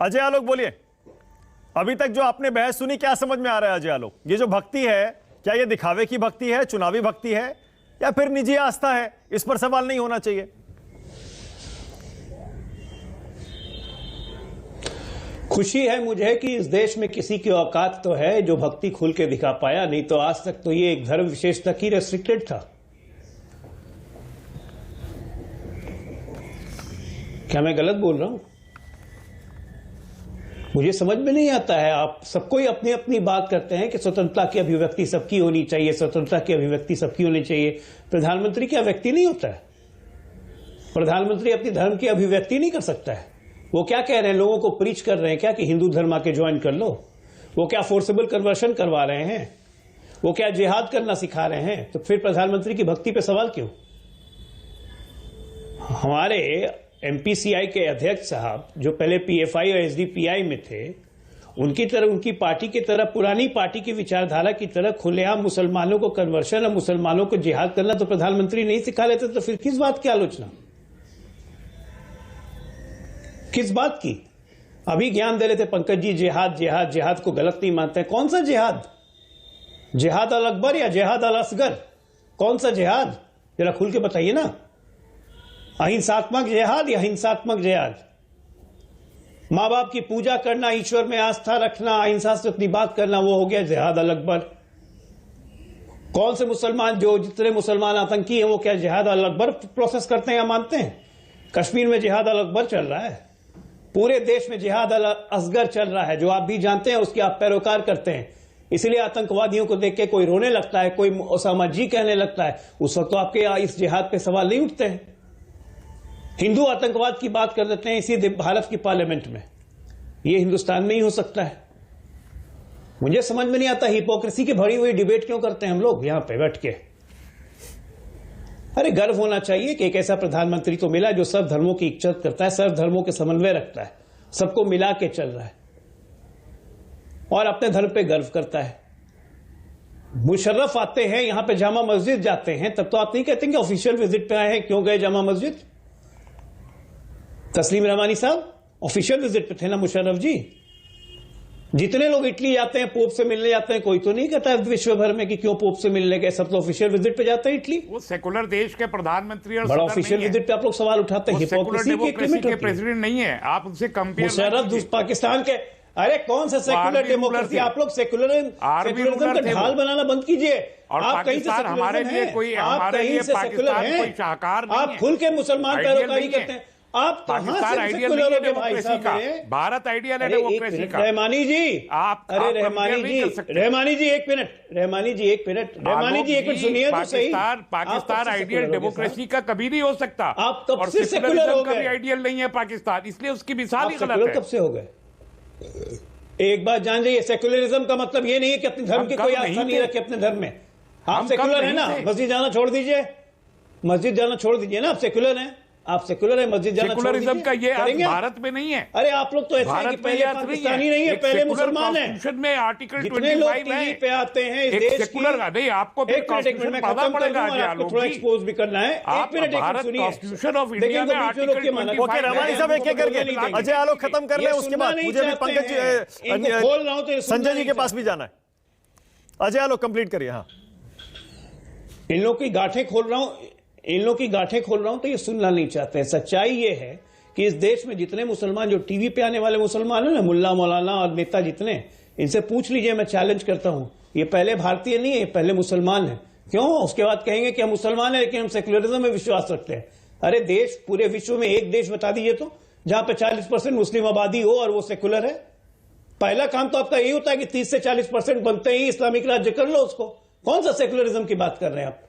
अजय आलोक बोलिए, अभी तक जो आपने बहस सुनी क्या समझ में आ रहा है अजय आलोक? ये जो भक्ति है, क्या ये दिखावे की भक्ति है, चुनावी भक्ति है, या फिर निजी आस्था है? इस पर सवाल नहीं होना चाहिए। खुशी है मुझे कि इस देश में किसी की औकात तो है जो भक्ति खुल के दिखा पाया, नहीं तो आज तक तो ये एक धर्म विशेष तक ही रेस्ट्रिक्टेड था। क्या मैं गलत बोल रहा हूं? मुझे समझ में नहीं आता है। आप सबको ही अपनी अपनी बात करते हैं कि स्वतंत्रता की अभिव्यक्ति सबकी होनी चाहिए, स्वतंत्रता की अभिव्यक्ति सबकी होनी चाहिए। प्रधानमंत्री क्या व्यक्ति नहीं होता है? प्रधानमंत्री अपनी धर्म की अभिव्यक्ति नहीं कर सकता है? वो क्या कह रहे हैं, लोगों को प्रीच कर रहे हैं क्या कि हिंदू धर्म आके ज्वाइन कर लो? वो क्या फोर्सेबल कन्वर्शन करवा रहे हैं? वो क्या जिहाद करना सिखा रहे हैं? तो फिर प्रधानमंत्री की भक्ति पे सवाल क्यों? हमारे एमपीसीआई के अध्यक्ष साहब जो पहले पीएफआई और एसडीपीआई में थे, उनकी तरह, उनकी पार्टी की तरह, पुरानी पार्टी की विचारधारा की तरह खुलेआम मुसलमानों को कन्वर्शन और मुसलमानों को जिहाद करना तो प्रधानमंत्री नहीं सिखा लेते, तो फिर किस बात की आलोचना, किस बात की? अभी ज्ञान दे रहे थे पंकज जी, जिहाद जिहाद जिहाद को गलत नहीं मानते हैं। कौन सा जिहाद? जिहाद अल अकबर या जिहाद अल असगर? कौन सा जिहाद? जरा खुल के बताइए ना। अहिंसात्मक जिहाद या हिंसात्मक जिहाद? मां बाप की पूजा करना, ईश्वर में आस्था रखना, अहिंसा से अपनी बात करना, वो हो गया जिहाद अल अकबर। कौन से मुसलमान, जो जितने मुसलमान आतंकी हैं, वो क्या जिहाद अल अकबर प्रोसेस करते हैं या मानते हैं? कश्मीर में जिहाद अल अकबर चल रहा है, पूरे देश में जिहाद अल असगर चल रहा है, जो आप भी जानते हैं, उसके आप पैरोकार करते हैं। इसलिए आतंकवादियों को देख के कोई रोने लगता है, कोई ओसामा जी कहने लगता है, उस वक्त तो आपके इस जिहाद पे सवाल नहीं उठते हैं। हिंदू आतंकवाद की बात कर देते हैं इसी भारत की पार्लियामेंट में। यह हिंदुस्तान में ही हो सकता है? मुझे समझ में नहीं आता, हिपोक्रेसी की भरी हुई डिबेट क्यों करते हैं हम लोग यहां पे बैठ के? अरे गर्व होना चाहिए कि एक ऐसा प्रधानमंत्री तो मिला जो सब धर्मों की इज्जत करता है, सब धर्मों के समन्वय रखता है, सबको मिला के चल रहा है और अपने धर्म पे गर्व करता है। मुशर्रफ आते हैं यहां पे, जामा मस्जिद जाते हैं, तब तो आप नहीं कहते कि ऑफिशियल विजिट पे आए हैं। क्यों गए जामा मस्जिद? तस्लीम रहमानी साहब ऑफिशियल विजिट पे थे ना मुशर्रफ जी। जितने लोग इटली जाते हैं, पोप से मिलने जाते हैं, कोई तो नहीं कहता है विश्व भर में कि क्यों पोप से मिलने गए, सब तो ऑफिशियल विजिट पे जाते हैं इटली। वो सेकुलर देश के प्रधानमंत्री और बड़ा ऑफिशियल विजिट पे आप लोग सवाल उठाते हैं। हिपोक्रेसी के प्रेसिडेंट नहीं है, आप उनसे कंपेयर। मुशर्रफ पाकिस्तान के, अरे कौन सा सेकुलर डेमोक्रेसी? आप लोग सेकुलरिज्म का ढाल बनाना बंद कीजिए। आप कहीं से हमारे लिए कोई, हमारे लिए पाकिस्तान कोई शाहकार नहीं है। आप खुल के मुसलमान पैरोकारी करते हैं। आप पाकिस्तान आइडियल नहीं है डेमोक्रेसी का, भारत आइडियल है डेमोक्रेसी का। रहमानी जी, आप अरे रहमानी जी, रहमानी जी एक मिनट, रहमानी जी एक मिनट, रहमानी जी एक मिनट सुनिए तो सही। पाकिस्तान आइडियल डेमोक्रेसी का कभी नहीं हो सकता। आप कब से सेकुलर हो गए? आइडियल नहीं है पाकिस्तान, इसलिए उसकी मिसाल ही गलत है। कब से हो गए? एक बात जान जाइए, सेकुलरिज्म का मतलब ये नहीं है कि अपने धर्म की कोई आस्था नहीं रखे अपने धर्म में। आप सेकुलर है ना, मस्जिद जाना छोड़ दीजिए, मस्जिद जाना छोड़ दीजिए ना। आप सेकुलर हैं, आप सेकुलर है, मस्जिद जाना छोड़ दीजिए। सेकुलरिज्म का ये अर्थ भारत में नहीं है। अरे आप लोग तो ऐसे हैं कि पहले पाकिस्तानी नहीं है, पहले मुसलमान है। में आर्टिकल 25 है पे आते हैं इस देश सेकुलर का नहीं, आपको कॉन्स्टिट्यूशन पढ़ना पड़ेगा, आपको थोड़ा एक्सपोज भी करना है। एक मिनट कॉन्स्टिट्यूशन ऑफ इंडिया में आर्टिकल 25 रहमानी साहब एक एक करके अजय आलोक खत्म कर ले, उसके बाद मुझे भी पंकज खोल रहा हूं तो संजय जी के पास भी जाना है। अजय आलोक कंप्लीट करिए। हाँ, इन लोग की गांठें खोल रहा हूं, इन लोग की गांठें खोल रहा हूं तो ये सुनना नहीं चाहते हैं। सच्चाई ये है कि इस देश में जितने मुसलमान, जो टीवी पे आने वाले मुसलमान है ना, मुल्ला मौलाना और नेता जितने, इनसे पूछ लीजिए, मैं चैलेंज करता हूं, ये पहले भारतीय नहीं है, ये पहले मुसलमान है। क्यों? उसके बाद कहेंगे कि हम मुसलमान है लेकिन हम सेकुलरिज्म में विश्वास रखते हैं। अरे देश, पूरे विश्व में एक देश बता दीजिए तो जहां पे 40% मुस्लिम आबादी हो और वो सेकुलर है। पहला काम तो आपका यही होता है कि 30 से 40% बनते ही इस्लामिक राज्य कर लो उसको। कौन सा सेकुलरिज्म की बात कर रहे हैं आप?